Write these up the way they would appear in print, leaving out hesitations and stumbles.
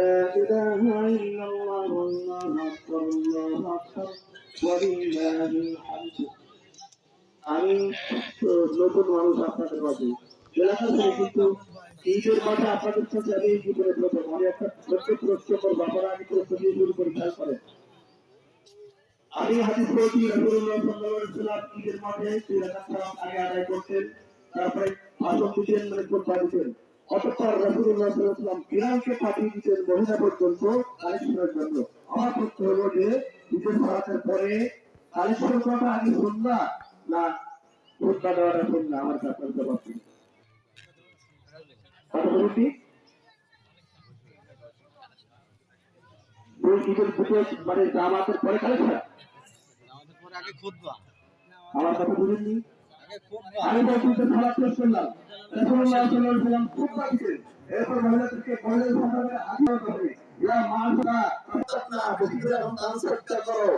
لا إله إلا الله والله أكبر الله أكبر ولله الحمد আমি নতুন মানুষ আপনাদের মাঝে এলাকা থেকে কিন্তু ঈদের মাঠে আপনাদের সাথে আমি এই জীবনে প্রথম আমি একটা ছোট্ট প্রশ্ন করবো আপনারা আমি প্রশ্ন দিয়ে শুরু করে খেয়াল করেন আমি হাদিস পড়ছি রাসূলুল্লাহ সাল্লাল্লাহু আলাইহি ওয়াসাল্লাম ঈদের মাঠে 2 রাকাত সালাত আগে আদায় করতেন তারপরে ভাষণ দিতেন মানে খুতবা দিতেন অতঃপর রাসূলুল্লাহ সাল্লাল্লাহু আলাইহি ওয়াসাল্লাম বিলালকে পাঠিয়ে দিতেন মদিনা পর্যন্ত কালেকশনের জন্য আমার প্রশ্ন হলো যে ঈদের সালাতের পরে কালেকশন করাটা আগে সুন্নাহ না খুতবা দেওয়াটা সুন্নাহ আমার কাছে জবাব দিন কথা বলছি দুই ঈদের দুটো মানে জামাতের পরে কালেকশন আগে খুতবা আমার কথা বুঝেননি আমি বলছি সালাত শেষ করলাম রাসূলুল্লাহ সাল্লাল্লাহু আলাইহি ওয়াসাল্লাম খুতবা দিতেন এরপর মহিলাদেরকে মহিলাদের সম্পর্কে আগ্রহ করে ইয়া মাশরা তাফাতনা বসিরা দান সত্য করো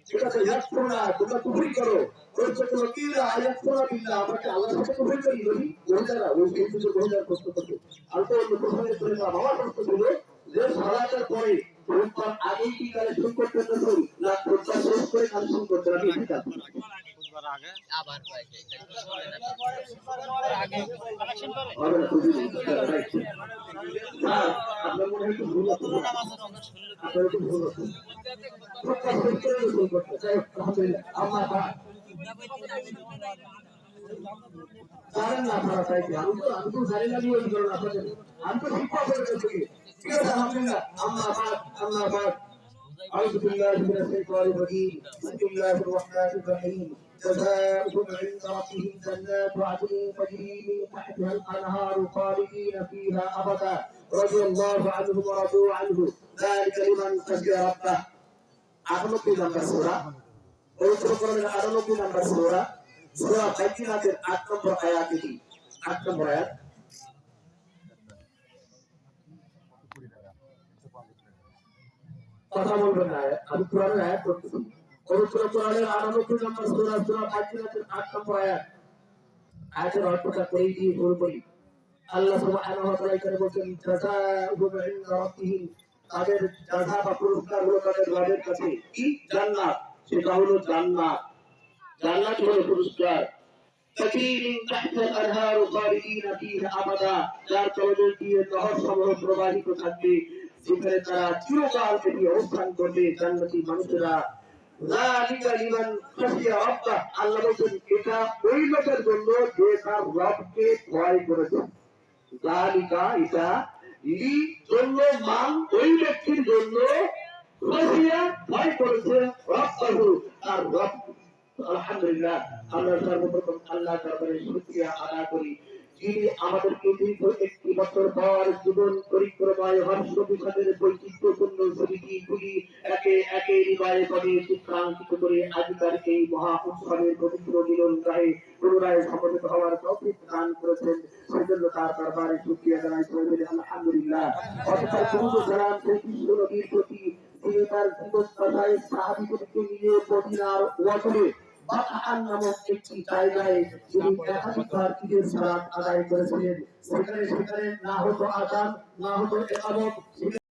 ঠিক আছে ইয়াকফুরনা তোমরা কুফরি করো ওইসব লোকেরা আয়াতফুরনা বিল্লাহ আমাকে আল্লাহর সাথে কুফরি করি বলি মহিলারা ওই কিছু মহিলার প্রশ্ন করতে আর তো অন্য প্রশ্নের করে না আমার প্রশ্ন ছিল যে সালাতের পরে খুতবার আগেই কি কালেকশন করতে হবে না খুতবা শেষ করে কালেকশন করতে হবে ঠিক আছে আগে আবার আগে কালেকশন করে আপনার মনে হয় ভুল আছে আপনার একটু ভুল আছে জানেন না আপনারা চাইছি আমি তো জানি না দিয়ে বলুন আপনাদের আমি তো শিক্ষা করে থেকে ঠিক আছে আলহামদুলিল্লাহ আল্লাহ আবার أعوذ بالله من الشيطان الرجيم بسم الله الرحمن الرحيم جزاؤهم عند ربهم جنات عدن تجري من تحتها الأنهار خالدين فيها أبدا رضي الله عنهم ورضوا عنه ذلك لمن خشي ربه 98 নম্বর সূরা পবিত্র কোরআনের 98 নম্বর সূরা সূরা বাইয়িনাতের 8 নম্বর আয়াত এটি 8 নম্বর আয়াত কথা বলবেন না আমি কোরআনের আয়াত পড়তেছি পবিত্র কোরআনের 98 নম্বর সূরা সূরা বাইয়িনাতের 8 নম্বর আয়াত আয়াতের অর্থটা করেই দিয়ে শুরু করি আল্লাহ সুবহানাহু ওয়া তাআলা এখানে বলেন জাযাউহুম ইনদা রাব্বিহিম তাদের জাযা বা পুরস্কার হলো তাদের রবের কাছে কি জান্নাত সেটা হলো জান্নাত জান্নাত হলো পুরস্কার তাজরি মিন তাহতিল আনহার খালিদিন ফিহা আবাদা যার তলে দিয়ে নহর সমূহ প্রবাহিত থাকবে যেখানে তারা চিরকাল থেকে অবস্থান করবে জান্নাতি মানুষেরা যালিকা লিমান খাশিয়া রাব্বাহ আল্লাহ বলেন এটা ওই লোকের জন্য যে তার রবকে ভয় করেছে যালিকা এটা লি জন্য মান ওই ব্যক্তির জন্য খাশিয়া ভয় করেছে রাব্বাহু আর রব আলহামদুলিল্লাহ আমরা সর্বপ্রথম আল্লাহর দরবারে শুকরিয়া আদায় করি যিনি আমাদেরকে দীর্ঘ 1 বছর পর জীবন পরিক্রমায় হর্ষ বিষাদের বৈচিত্র্যপূর্ণ ছবিগুলি একে একে হৃদয়ে করে চিত্রাঙ্কিত করে আজকের এই মহা উৎসবের পবিত্র মিলন গায়ে পুনরায় সমবেত হওয়ার তৌফিক দান করেছেন সেজন্য তার দরবারে শুকরিয়া জানাই আলহামদুলিল্লাহ অতঃপর দরুদ সালাম সেই বিশ্ব নবীর প্রতি যিনি তার জীবন কথায় সাহাবীদেরকে নিয়ে মদিনার ওয়াতনে বাতহান নামক একটি জায়গায় তিনি একাধিকবার ঈদের সালাত আদায় করেছিলেন সেখানে না হতো আযান না হতো ইকামত